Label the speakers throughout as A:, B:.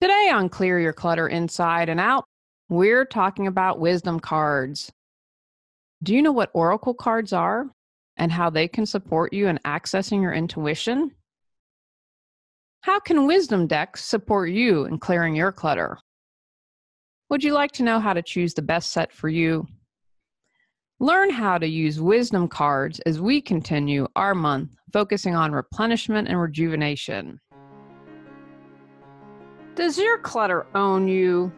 A: Today on Clear Your Clutter Inside and Out, we're talking about wisdom cards. Do you know what oracle cards are and how they can support you in accessing your intuition? How can wisdom decks support you in clearing your clutter? Would you like to know how to choose the best set for you? Learn how to use wisdom cards as we continue our month focusing on replenishment and rejuvenation. Does your clutter own you?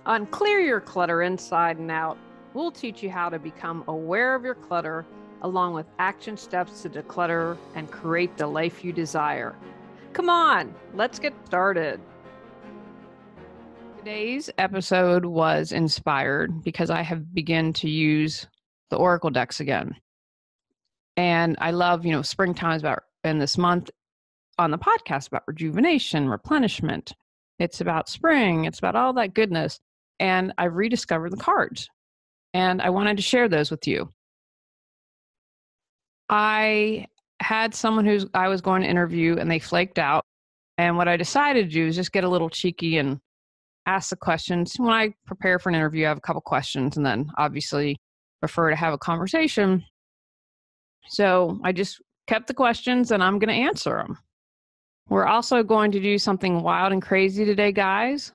A: On Clear Your Clutter Inside and Out, we'll teach you how to become aware of your clutter, along with action steps to declutter and create the life you desire. Come on, let's get started. Today's episode was inspired because I have begun to use the Oracle decks again. And I love, springtime is about, and this month on the podcast about rejuvenation, replenishment. It's about spring. It's about all that goodness. And I've rediscovered the cards. And I wanted to share those with you. I had someone who I was going to interview and they flaked out. And what I decided to do is just get a little cheeky and ask the questions. When I prepare for an interview, I have a couple questions and then obviously prefer to have a conversation. So I just kept the questions and I'm going to answer them. We're also going to do something wild and crazy today, guys.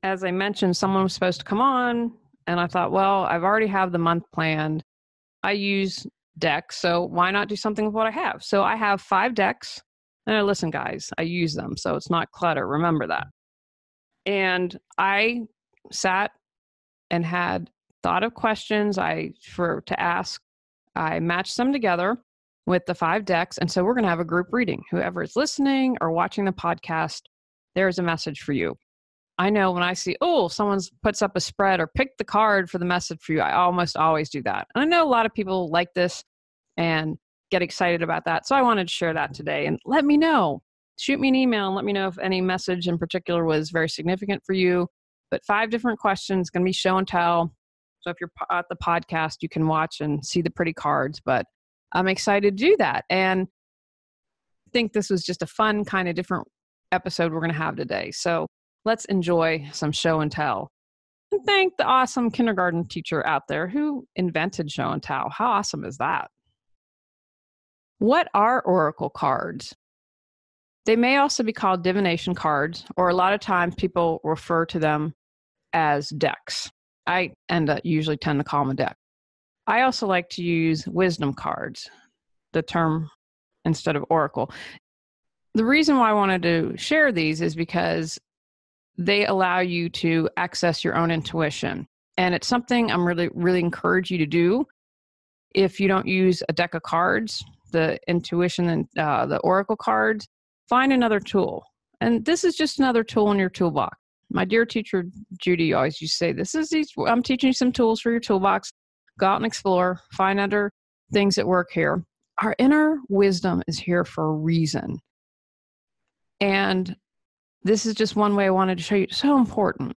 A: As I mentioned, someone was supposed to come on, and I thought, well, I've already have the month planned. I use decks, so why not do something with what I have? So I have 5 decks. And listen, guys, I use them, so it's not clutter. Remember that. And I sat and had thought of questions to ask. I matched them together with the 5 decks. And so we're going to have a group reading. Whoever is listening or watching the podcast, there's a message for you. I know when I see, someone puts up a spread or pick the card for the message for you, I almost always do that. And I know a lot of people like this and get excited about that. So I wanted to share that today and let me know. Shoot me an email and let me know if any message in particular was very significant for you. But 5 different questions, going to be show and tell. So if you're at the podcast, you can watch and see the pretty cards. But I'm excited to do that. And I think this was just a fun kind of different episode we're going to have today. So let's enjoy some show and tell. And thank the awesome kindergarten teacher out there who invented show and tell. How awesome is that? What are oracle cards? They may also be called divination cards, or a lot of times people refer to them as decks. I usually tend to call them a deck. I also like to use wisdom cards, the term instead of oracle. The reason why I wanted to share these is because they allow you to access your own intuition. And it's something I'm really encourage you to do. If you don't use a deck of cards, the intuition and the oracle cards, find another tool. And this is just another tool in your toolbox. My dear teacher, Judy, always used to say, I'm teaching you some tools for your toolbox. Go out and explore, find other things that work here. Our inner wisdom is here for a reason. And this is just one way I wanted to show you. It's so important.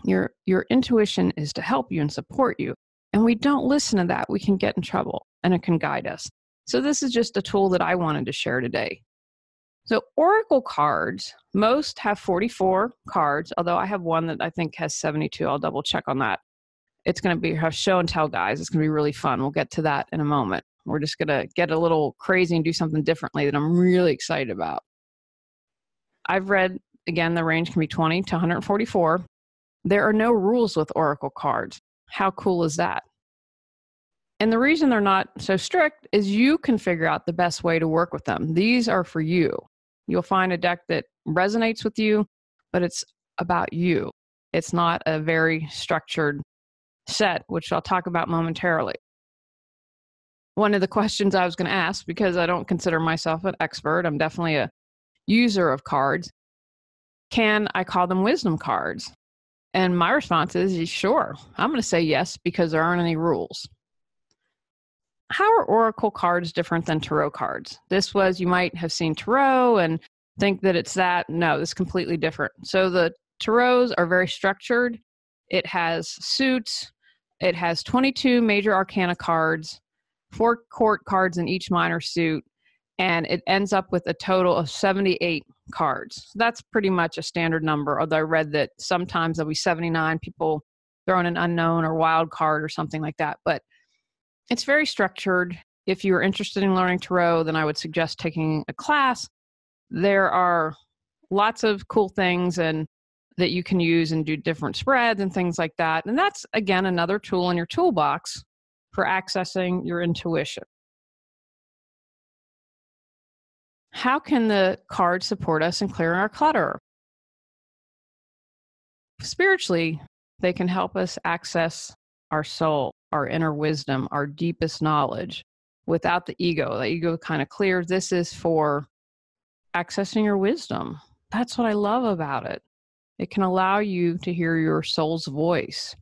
A: Your intuition is to help you and support you. And we don't listen to that, we can get in trouble and it can guide us. So this is just a tool that I wanted to share today. So oracle cards, most have 44 cards, although I have one that I think has 72. I'll double check on that. It's going to be a show and tell, guys. It's going to be really fun. We'll get to that in a moment. We're just going to get a little crazy and do something differently that I'm really excited about. I've read, again, the range can be 20 to 144. There are no rules with oracle cards. How cool is that? And the reason they're not so strict is you can figure out the best way to work with them. These are for you. You'll find a deck that resonates with you, but it's about you. It's not a very structured set, which I'll talk about momentarily. One of the questions I was going to ask, because I don't consider myself an expert, I'm definitely a user of cards, can I call them wisdom cards? And my response is sure. I'm going to say yes, because there aren't any rules. How are oracle cards different than tarot cards? You might have seen tarot and think that it's that. No, it's completely different. So the tarots are very structured. It has suits. It has 22 major arcana cards, 4 court cards in each minor suit. and it ends up with a total of 78 cards. So that's pretty much a standard number, although I read that sometimes there'll be 79 people throw in an unknown or wild card or something like that. But it's very structured. If you're interested in learning tarot, then I would suggest taking a class. There are lots of cool things and that you can use and do different spreads and things like that. And that's, again, another tool in your toolbox for accessing your intuition. How can the cards support us in clearing our clutter? Spiritually, they can help us access our soul, our inner wisdom, our deepest knowledge without the ego. The ego kind of clears. This is for accessing your wisdom. That's what I love about it. It can allow you to hear your soul's voice.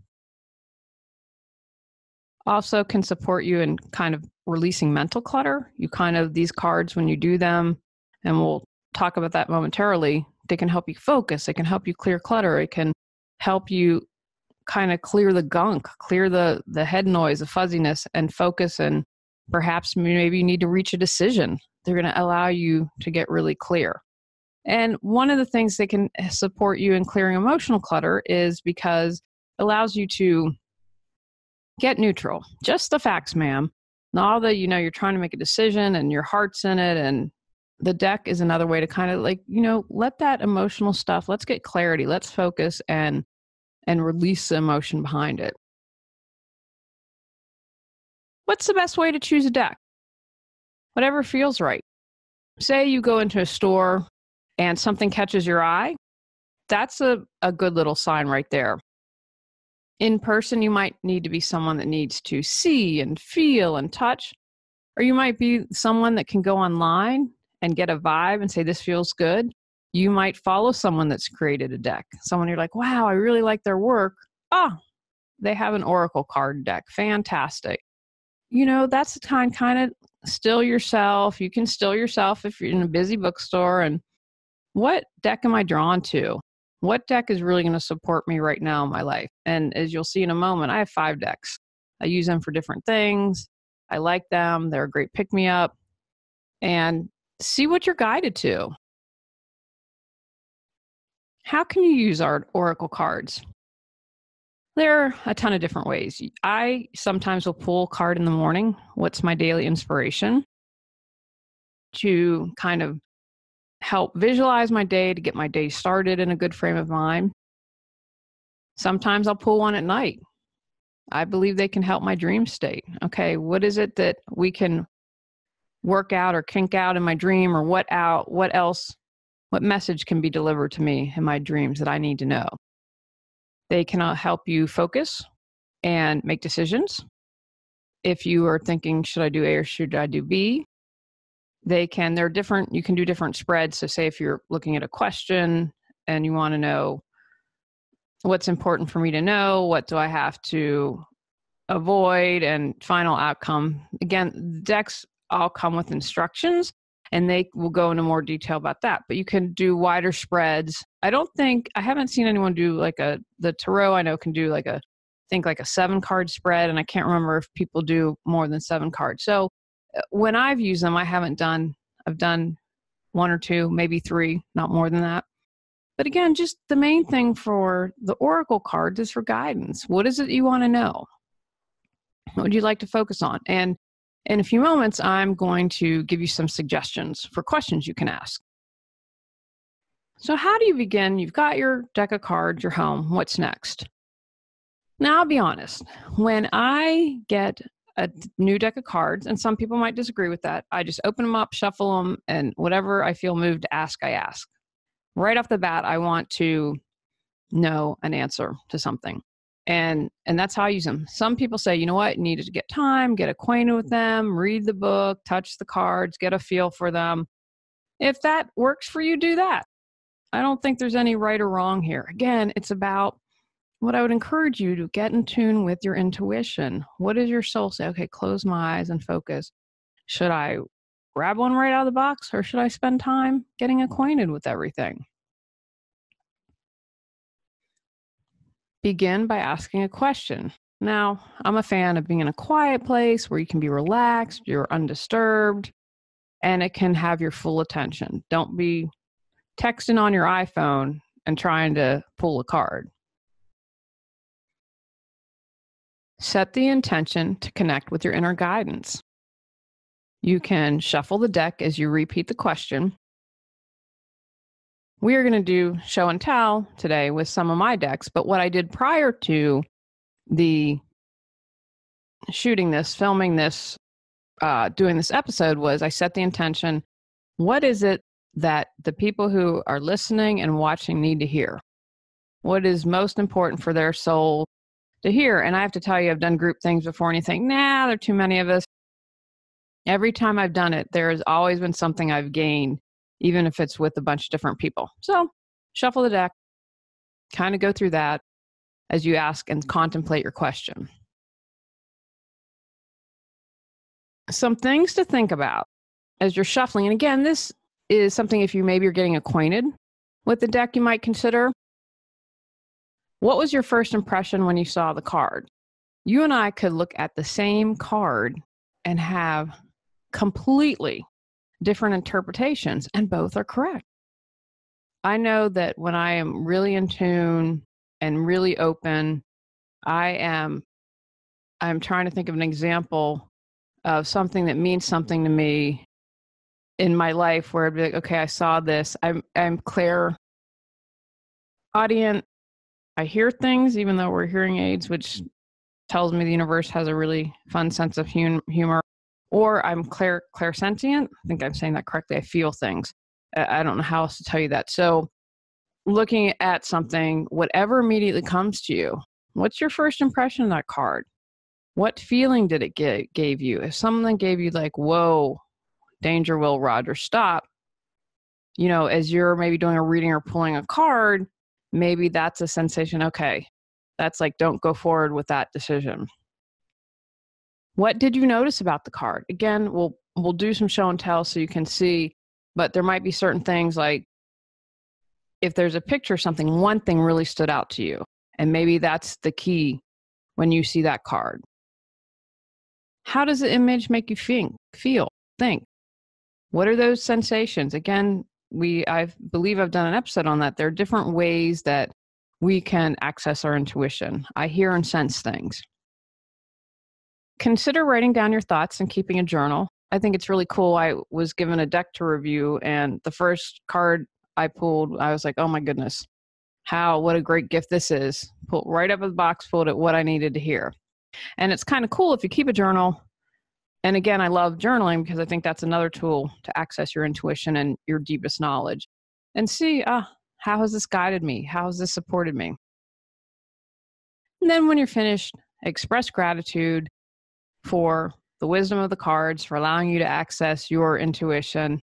A: Also can support you in kind of releasing mental clutter. These cards, when you do them, and we'll talk about that momentarily, they can help you focus. They can help you clear clutter. It can help you kind of clear the gunk, clear the head noise, the fuzziness, and focus. And perhaps maybe you need to reach a decision. They're going to allow you to get really clear. And one of the things that can support you in clearing emotional clutter is because it allows you to get neutral. Just the facts, ma'am. Not all that, you're trying to make a decision and your heart's in it. And the deck is another way to kind of let that emotional stuff, let's get clarity. Let's focus and release the emotion behind it. What's the best way to choose a deck? Whatever feels right. Say you go into a store and something catches your eye, that's a good little sign right there. In person, you might need to be someone that needs to see and feel and touch, or you might be someone that can go online and get a vibe and say, this feels good. You might follow someone that's created a deck, someone you're like, wow, I really like their work. They have an oracle card deck. Fantastic. That's the kind of still yourself. You can still yourself if you're in a busy bookstore and what deck am I drawn to? What deck is really going to support me right now in my life? And as you'll see in a moment, I have 5 decks. I use them for different things. I like them. They're a great pick-me-up. And see what you're guided to. How can you use our oracle cards? There are a ton of different ways. I sometimes will pull a card in the morning. What's my daily inspiration? To kind of help visualize my day, to get my day started in a good frame of mind. Sometimes I'll pull one at night. I believe they can help my dream state. Okay, what is it that we can work out or kink out in my dream, or what message can be delivered to me in my dreams that I need to know? They can help you focus and make decisions. If you are thinking, should I do A or should I do B? They're different. You can do different spreads. So say if you're looking at a question and you want to know what's important for me to know, what do I have to avoid, and final outcome. Again, decks all come with instructions and they will go into more detail about that, but you can do wider spreads. I haven't seen anyone do the tarot I know can do like a 7-card spread. And I can't remember if people do more than 7 cards. So when I've used them, I've done 1 or 2, maybe 3, not more than that. But again, just the main thing for the oracle cards is for guidance. What is it you want to know? What would you like to focus on? And in a few moments, I'm going to give you some suggestions for questions you can ask. So how do you begin? You've got your deck of cards, you're home. What's next? Now, I'll be honest. When I get a new deck of cards, and some people might disagree with that, I just open them up, shuffle them, and whatever I feel moved to ask, I ask. Right off the bat, I want to know an answer to something. And that's how I use them. Some people say, you know what, you need to get time, get acquainted with them, read the book, touch the cards, get a feel for them. If that works for you, do that. I don't think there's any right or wrong here. Again, it's about what I would encourage you to get in tune with your intuition. What does your soul say? Okay, close my eyes and focus. Should I grab one right out of the box, or should I spend time getting acquainted with everything? Begin by asking a question. Now, I'm a fan of being in a quiet place where you can be relaxed, you're undisturbed, and it can have your full attention. Don't be texting on your iPhone and trying to pull a card. Set the intention to connect with your inner guidance. You can shuffle the deck as you repeat the question. We are going to do show and tell today with some of my decks, but what I did prior to the shooting this, filming this, doing this episode was I set the intention. What is it that the people who are listening and watching need to hear? What is most important for their soul to hear? And I have to tell you, I've done group things before and you think, nah, there are too many of us. Every time I've done it, there has always been something I've gained, even if it's with a bunch of different people. So shuffle the deck, kind of go through that as you ask and contemplate your question. Some things to think about as you're shuffling. And again, this is something if maybe you're getting acquainted with the deck, you might consider. What was your first impression when you saw the card? You and I could look at the same card and have completely different interpretations, and both are correct. I know that when I am really in tune and really open, I'm trying to think of an example of something that means something to me in my life where I'd be like, okay, I saw this. I'm clairaudient. I hear things, even though we're hearing aids, which tells me the universe has a really fun sense of humor. Or I'm clairsentient. I think I'm saying that correctly. I feel things. I don't know how else to tell you that. So looking at something, whatever immediately comes to you, what's your first impression of that card? What feeling did it gave you? If something gave you like, whoa, danger, Will Rogers, stop. As you're maybe doing a reading or pulling a card, maybe that's a sensation. Okay, that's like, don't go forward with that decision. What did you notice about the card? Again, we'll do some show and tell so you can see, but there might be certain things like if there's a picture of something, one thing really stood out to you, and maybe that's the key when you see that card. How does the image make you feel, think? What are those sensations? Again, I believe I've done an episode on that. There are different ways that we can access our intuition. I hear and sense things. Consider writing down your thoughts and keeping a journal. I think it's really cool. I was given a deck to review, and the first card I pulled, I was like, oh my goodness, what a great gift this is. Pulled right up of the box, pulled it what I needed to hear. And it's kind of cool if you keep a journal. And again, I love journaling because I think that's another tool to access your intuition and your deepest knowledge and see, how has this guided me? How has this supported me? And then when you're finished, express gratitude for the wisdom of the cards, for allowing you to access your intuition,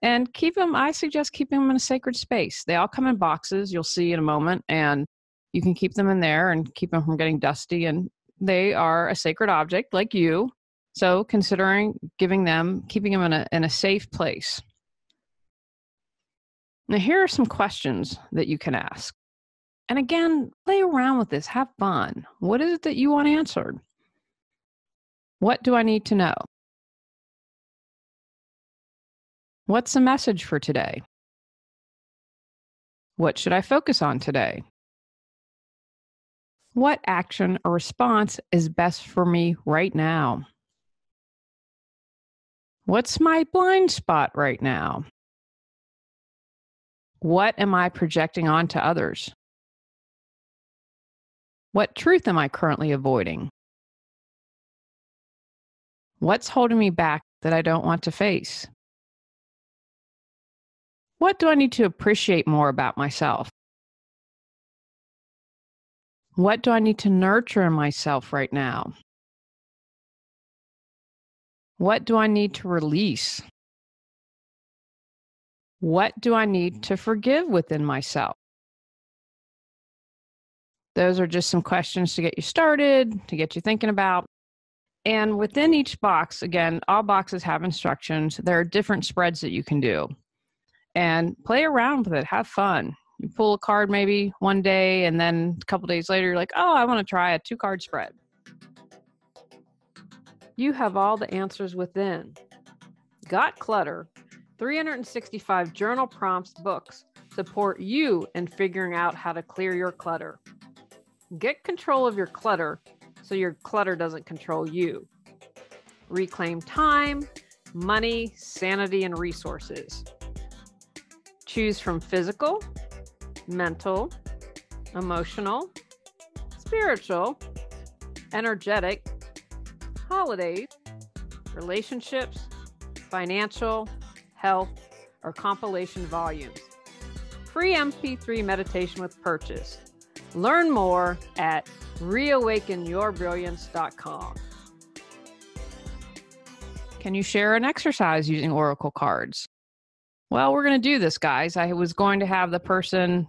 A: and I suggest keeping them in a sacred space. They all come in boxes, you'll see in a moment, and you can keep them in there and keep them from getting dusty, and they are a sacred object like you. So considering keeping them in a safe place. Now here are some questions that you can ask. And again, play around with this, have fun. What is it that you want answered? What do I need to know? What's the message for today? What should I focus on today? What action or response is best for me right now? What's my blind spot right now? What am I projecting onto others? What truth am I currently avoiding? What's holding me back that I don't want to face? What do I need to appreciate more about myself? What do I need to nurture in myself right now? What do I need to release? What do I need to forgive within myself? Those are just some questions to get you started, to get you thinking about. And within each box, again, all boxes have instructions. There are different spreads that you can do. And play around with it. Have fun. You pull a card maybe one day, and then a couple days later, you're like, oh, I want to try a 2-card spread. You have all the answers within. Got Clutter, 365 journal prompts books support you in figuring out how to clear your clutter. Get control of your clutter so your clutter doesn't control you. Reclaim time, money, sanity, and resources. Choose from physical, mental, emotional, spiritual, energetic, holidays, relationships, financial, health, or compilation volumes. Free MP3 meditation with purchase. Learn more at reawakenyourbrilliance.com. Can you share an exercise using oracle cards? Well, we're going to do this, guys. I was going to have the person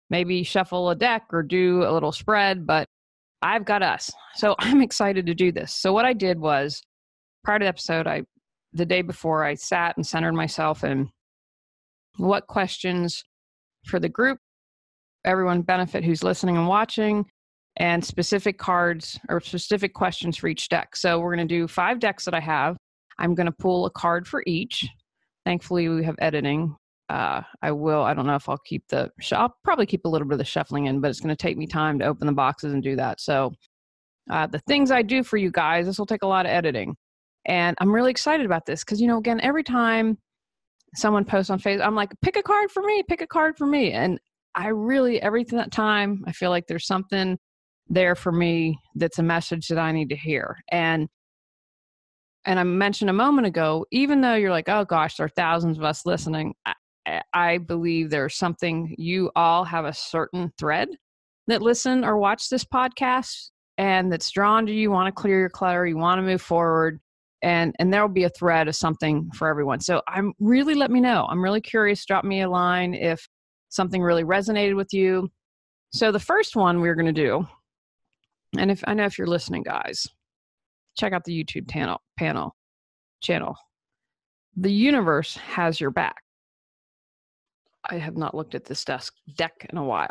A: maybe shuffle a deck or do a little spread, but I've got us. So I'm excited to do this. So what I did was, prior to the episode, the day before, I sat and centered myself in what questions for the group, everyone benefit who's listening and watching, and specific cards or specific questions for each deck. So we're going to do 5 decks that I have. I'm going to pull a card for each. Thankfully, we have editing. I don't know if I'll keep I'll probably keep a little bit of the shuffling in, but it's going to take me time to open the boxes and do that. So the things I do for you guys, this will take a lot of editing. And I'm really excited about this because, again, every time someone posts on Facebook, I'm like, pick a card for me, pick a card for me. And I really, every time, I feel like there's something there for me that's a message that I need to hear. And I mentioned a moment ago, even though you're like, oh gosh, there are thousands of us listening, I believe there's something, you all have a certain thread that listen or watch this podcast and that's drawn to you, want to clear your clutter, you want to move forward, and there'll be a thread of something for everyone. So let me know. I'm really curious. Drop me a line if something really resonated with you. So the first one we're going to do, and I know if you're listening, guys, check out the YouTube channel. The universe has your back. I have not looked at this deck in a while.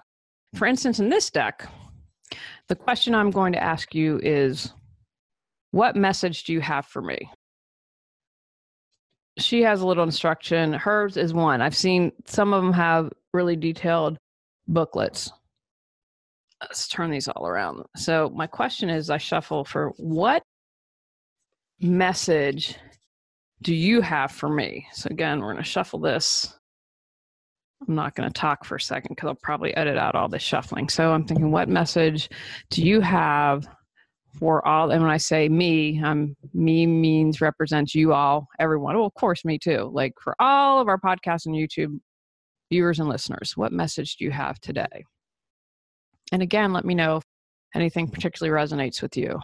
A: For instance, in this deck, the question I'm going to ask you is, what message do you have for me? She has a little instruction. Hers is one. I've seen some of them have really detailed booklets. Let's turn these all around. So my question is, I shuffle for what message do you have for me? So again, we're going to shuffle this. I'm not going to talk for a second because I'll probably edit out all this shuffling. So I'm thinking, what message do you have for all? And when I say me, me represents you all, everyone. Well, of course, me too. Like for all of our podcasts and YouTube viewers and listeners, what message do you have today? And again, let me know if anything particularly resonates with you.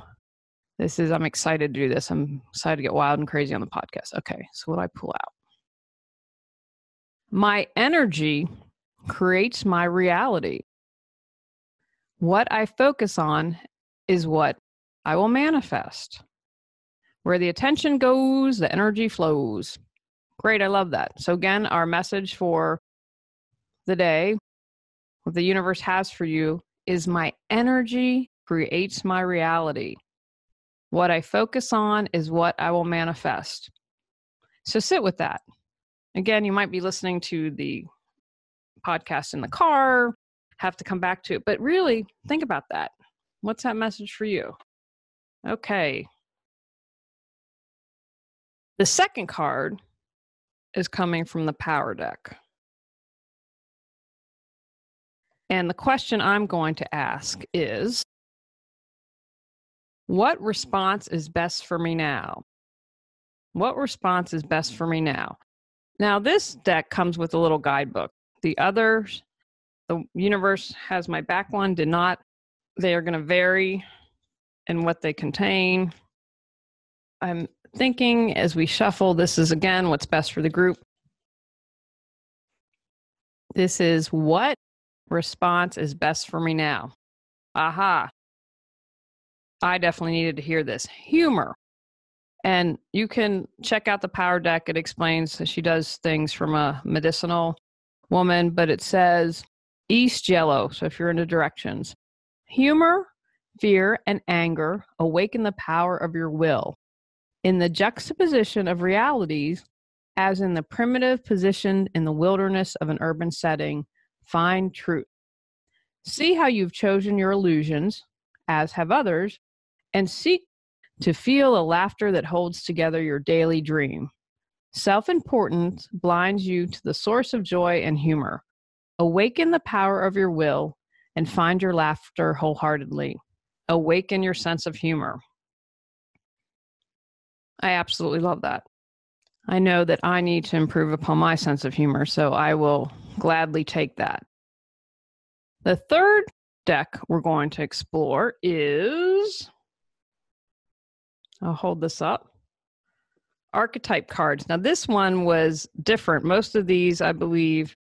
A: I'm excited to do this. I'm excited to get wild and crazy on the podcast. Okay, so what do I pull out? My energy creates my reality. What I focus on is what I will manifest. Where the attention goes, the energy flows. Great, I love that. So again, our message for the day, what the universe has for you, is my energy creates my reality. What I focus on is what I will manifest. So sit with that. Again, you might be listening to the podcast in the car, have to come back to it, but really think about that. What's that message for you? Okay. The second card is coming from the Power deck. And the question I'm going to ask is, what response is best for me now? What response is best for me now? Now, this deck comes with a little guidebook. The others, the universe has my back one, did not. They are going to vary in what they contain. I'm thinking as we shuffle, this is, again, what's best for the group. This is what response is best for me now. Aha. I definitely needed to hear this. Humor. And you can check out the Power deck. It explains that she does things from a medicinal woman, but it says East Yellow. So if you're into directions, humor, fear, and anger awaken the power of your will. In the juxtaposition of realities, As in the primitive positioned in the wilderness of an urban setting, find truth. See how you've chosen your illusions, as have others, and seek to feel a laughter that holds together your daily dream. Self-importance blinds you to the source of joy and humor. Awaken the power of your will and find your laughter wholeheartedly. Awaken your sense of humor. I absolutely love that. I know that I need to improve upon my sense of humor, so I will gladly take that. The third deck we're going to explore is, I'll hold this up, archetype cards. Now, this one was different. Most of these, I believe,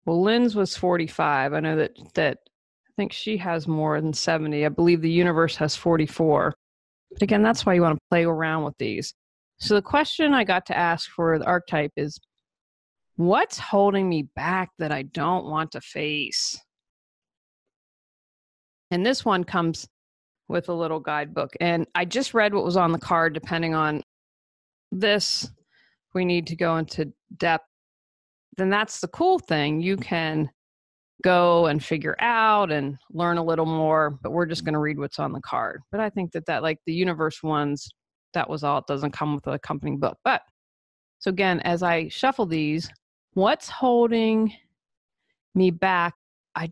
A: well, Lynn's was 45. I know that I think she has more than 70. I believe the universe has 44. But again, that's why you want to play around with these. So the question I got to ask for the archetype is, what's holding me back that I don't want to face? And this one comes with a little guidebook. And I just read what was on the card. Depending on this, we need to go into depth. Then that's the cool thing. You can go and figure out and learn a little more, but we're just going to read what's on the card. But I think that like the universe ones, that was all. It doesn't come with an accompanying book. But so again, as I shuffle these, what's holding me back I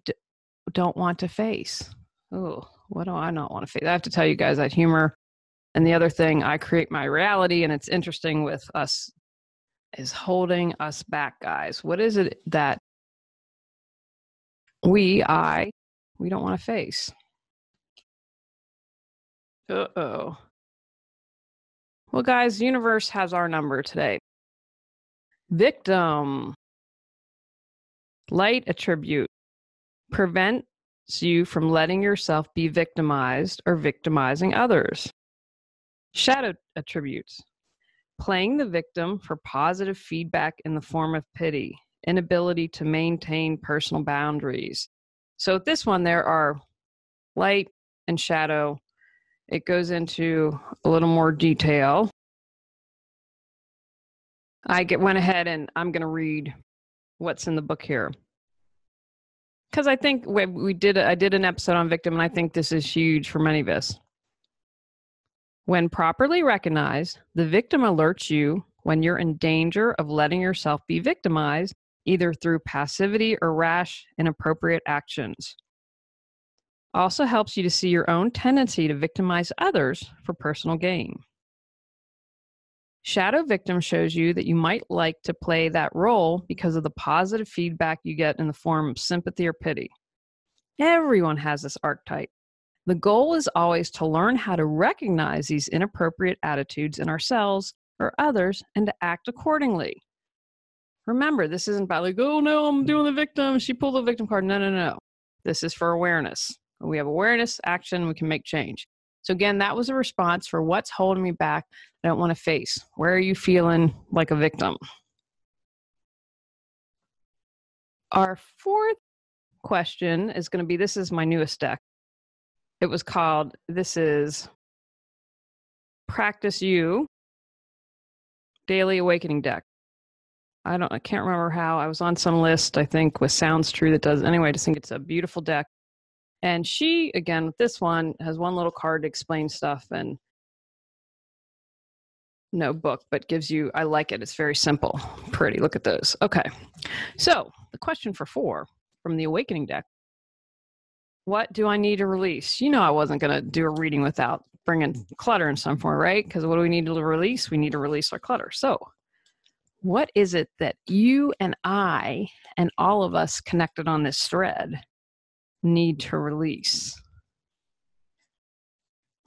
A: don't want to face? Oh, what do I not want to face? I have to tell you guys that humor and the other thing, I create my reality, and it's interesting with us is holding us back, guys. What is it that we don't want to face? Uh-oh. Well, guys, the universe has our number today. Victim. Light attribute. Prevents you from letting yourself be victimized or victimizing others. Shadow attributes. Playing the victim for positive feedback in the form of pity. Inability to maintain personal boundaries. So with this one, there are light and shadow. It goes into a little more detail. I went ahead and I'm going to read what's in the book here. Because I think I did an episode on victim, and I think this is huge for many of us. When properly recognized, the victim alerts you when you're in danger of letting yourself be victimized, either through passivity or rash, inappropriate actions. Also helps you to see your own tendency to victimize others for personal gain. Shadow victim shows you that you might like to play that role because of the positive feedback you get in the form of sympathy or pity. Everyone has this archetype. The goal is always to learn how to recognize these inappropriate attitudes in ourselves or others and to act accordingly. Remember, this isn't about like, oh no, I'm doing the victim. She pulled the victim card. No. This is for awareness. When we have awareness, action, we can make change. So again, that was a response for what's holding me back I don't want to face. Where are you feeling like a victim? Our fourth question is going to be, this is my newest deck. It was called, this is Practice You Daily Awakening Deck. I can't remember how. I was on some list, I think, with Sounds True that does. Anyway, I just think it's a beautiful deck. And she, again, with this one, has one little card to explain stuff and no book, but gives you, I like it. It's very simple, pretty. Look at those. Okay. So the question for 4 from the Awakening deck. What do I need to release? You know, I wasn't going to do a reading without bringing clutter in some form, right? Because what do we need to release? We need to release our clutter. So what is it that you and I and all of us connected on this thread need to release?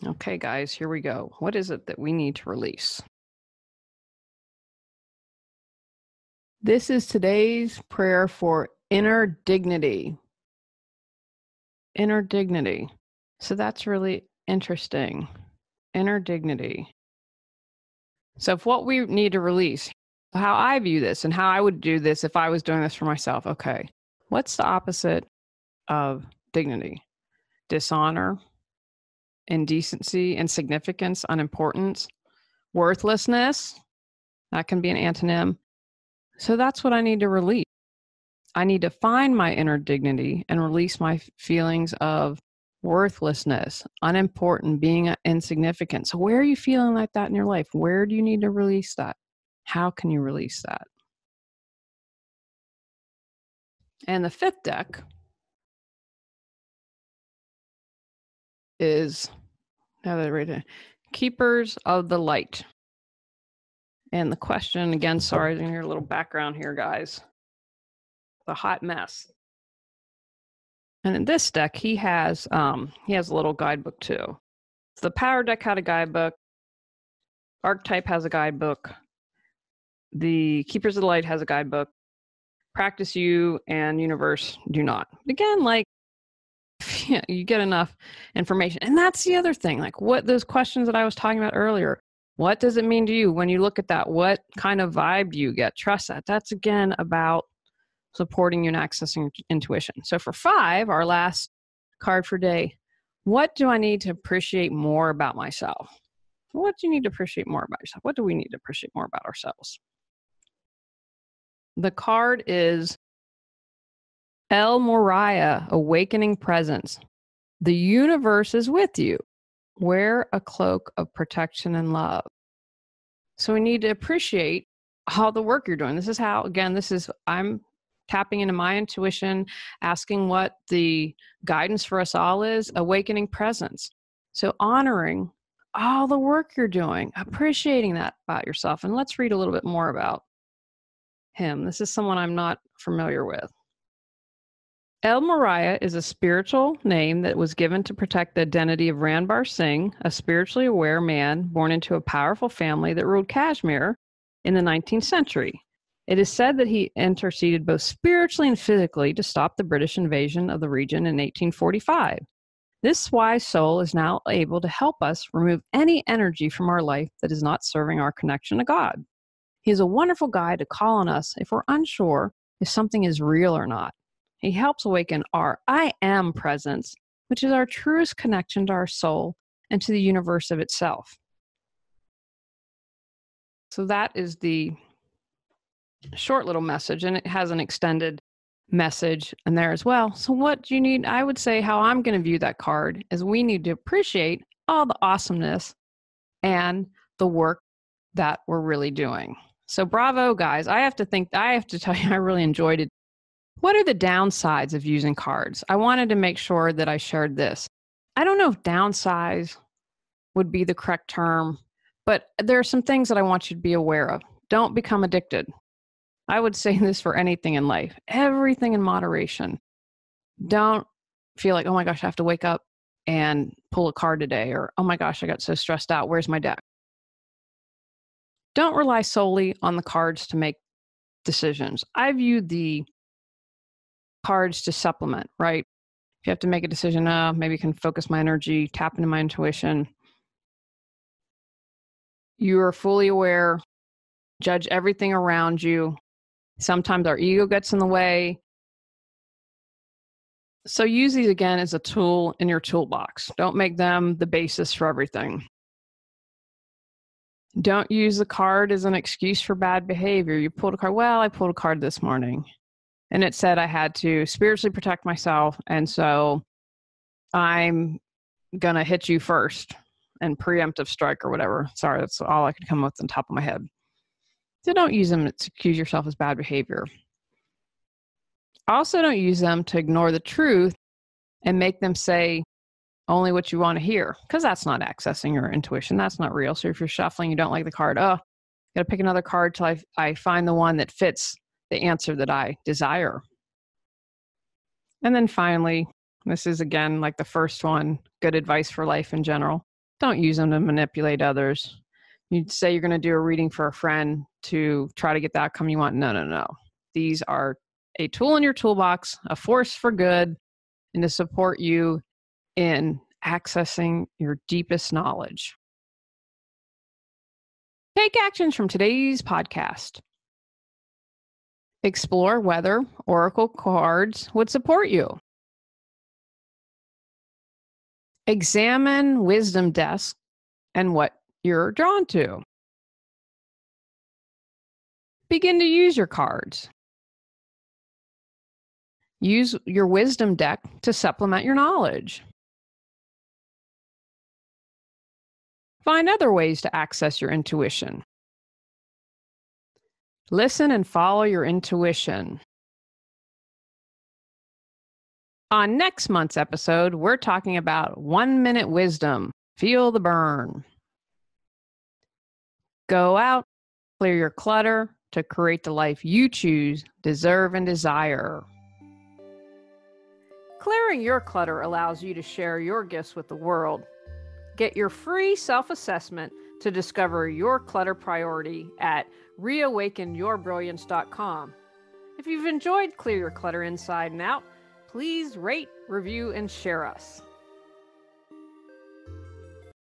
A: Okay, guys, here we go. What is it that we need to release? This is today's prayer for inner dignity. Inner dignity. So that's really interesting. Inner dignity. So if what we need to release, how I view this and how I would do this if I was doing this for myself. Okay. What's the opposite of dignity? Dishonor, indecency, insignificance, unimportance, worthlessness. That can be an antonym. So that's what I need to release. I need to find my inner dignity and release my feelings of worthlessness, unimportant, being insignificant. So where are you feeling like that in your life? Where do you need to release that? How can you release that? And the fifth deck is, now that I read it, Keepers of the Light. And the question, again, sorry, I hear a little background here, guys. The hot mess. And in this deck, he has a little guidebook too. The Power deck had a guidebook. Archetype has a guidebook. The Keepers of the Light has a guidebook. Practice You and Universe do not. Again, like, yeah, you get enough information. And that's the other thing, like what those questions that I was talking about earlier. What does it mean to you when you look at that? What kind of vibe do you get? Trust that. That's again about supporting you and accessing your intuition. So for 5, our last card for day, what do I need to appreciate more about myself? What do you need to appreciate more about yourself? What do we need to appreciate more about ourselves? The card is El Moriah, Awakening Presence. The universe is with you. Wear a cloak of protection and love. So we need to appreciate all the work you're doing. This is how, again, I'm tapping into my intuition, asking what the guidance for us all is, awakening presence. So honoring all the work you're doing, appreciating that about yourself. And let's read a little bit more about him. This is someone I'm not familiar with. El Moriah is a spiritual name that was given to protect the identity of Ranbar Singh, a spiritually aware man born into a powerful family that ruled Kashmir in the 19th century. It is said that he interceded both spiritually and physically to stop the British invasion of the region in 1845. This wise soul is now able to help us remove any energy from our life that is not serving our connection to God. He is a wonderful guide to call on us if we're unsure if something is real or not. He helps awaken our I am presence, which is our truest connection to our soul and to the universe of itself. So that is the short little message, and it has an extended message in there as well. So what do you need? I would say how I'm going to view that card is we need to appreciate all the awesomeness and the work that we're really doing. So bravo, guys. I have to tell you, I really enjoyed it. What are the downsides of using cards? I wanted to make sure that I shared this. I don't know if downsize would be the correct term, but there are some things that I want you to be aware of. Don't become addicted. I would say this for anything in life, everything in moderation. Don't feel like, oh my gosh, I have to wake up and pull a card today, or oh my gosh, I got so stressed out. Where's my deck? Don't rely solely on the cards to make decisions. I view the cards to supplement, right? If you have to make a decision, maybe I can focus my energy, tap into my intuition. You are fully aware, judge everything around you. Sometimes our ego gets in the way. So use these again as a tool in your toolbox. Don't make them the basis for everything. Don't use the card as an excuse for bad behavior. You pulled a card. Well, I pulled a card this morning and it said I had to spiritually protect myself. And so I'm going to hit you first and preemptive strike or whatever. Sorry, that's all I could come up with on top of my head. So don't use them to accuse yourself as bad behavior. Also, don't use them to ignore the truth and make them say only what you want to hear, because that's not accessing your intuition. That's not real. So if you're shuffling, you don't like the card, got to pick another card till I find the one that fits the answer that I desire. And then finally, this is again like the first one, good advice for life in general. Don't use them to manipulate others. You'd say you're going to do a reading for a friend to try to get the outcome you want. No. These are a tool in your toolbox, a force for good, and to support you in accessing your deepest knowledge. Take actions from today's podcast. Explore whether oracle cards would support you. Examine wisdom desk and what you're drawn to. Begin to use your cards. Use your wisdom deck to supplement your knowledge. Find other ways to access your intuition. Listen and follow your intuition. On next month's episode, we're talking about 1-minute wisdom. Feel the burn. Go out, clear your clutter to create the life you choose, deserve, and desire. Clearing your clutter allows you to share your gifts with the world. Get your free self-assessment to discover your clutter priority at reawakenyourbrilliance.com. If you've enjoyed Clear Your Clutter Inside and Out, please rate, review, and share us.